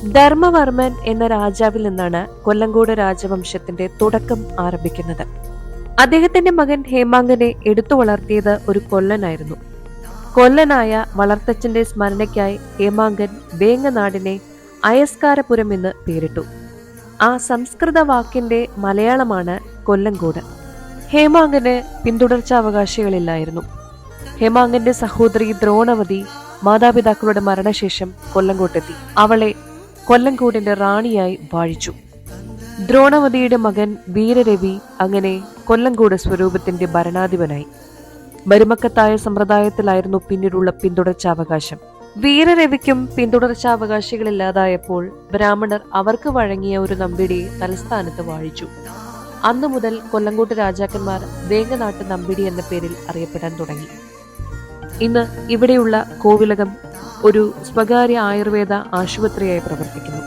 ധർമ്മവർമ്മൻ എന്ന രാജാവിൽ നിന്നാണ് കൊല്ലങ്കോട് രാജവംശത്തിന്റെ തുടക്കം ആരംഭിക്കുന്നത്. അദ്ദേഹത്തിന്റെ മകൻ ഹേമാങ്കനെ എടുത്തു വളർത്തിയത് ഒരു കൊല്ലനായിരുന്നു. കൊല്ലനായ വളർത്തച്ഛന്റെ സ്മരണയ്ക്കായി ഹേമാങ്കൻ വേങ്ങനാടിനെ അയസ്കാരപുരം എന്ന് പേരിട്ടു. ആ സംസ്കൃത വാക്കിന്റെ മലയാളമാണ് കൊല്ലങ്കോട്. ഹേമാങ്കന് പിന്തുടർച്ചാവകാശികളില്ലായിരുന്നു. ഹേമാങ്കന്റെ സഹോദരി ദ്രോണവതി മാതാപിതാക്കളുടെ മരണശേഷം കൊല്ലങ്കോട്ടെത്തി. അവളെ കൊല്ലങ്കോടിന്റെ റാണിയായി വാഴിച്ചു. ദ്രോണവതിയുടെ മകൻ വീരരവി അങ്ങനെ കൊല്ലങ്കോട് സ്വരൂപത്തിന്റെ ഭരണാധിപനായി. മരുമക്കത്തായ സമ്പ്രദായത്തിലായിരുന്നു പിന്നീടുള്ള പിന്തുടർച്ചാവകാശം. വീരരവിക്കും പിന്തുടർച്ചാവകാശികളില്ലാതായപ്പോൾ ബ്രാഹ്മണർ അവർക്ക് വഴങ്ങിയ ഒരു നമ്പിടിയെ തലസ്ഥാനത്ത് വാഴിച്ചു. അന്നു മുതൽ കൊല്ലങ്കോട്ട് രാജാക്കന്മാർ വേങ്ങനാട്ട് നമ്പിടി എന്ന പേരിൽ അറിയപ്പെടാൻ തുടങ്ങി. ഇന്ന് ഇവിടെയുള്ള കോവിലകം ഒരു സ്വകാര്യ ആയുർവേദ ആശുപത്രിയായി പ്രവർത്തിക്കുന്നു.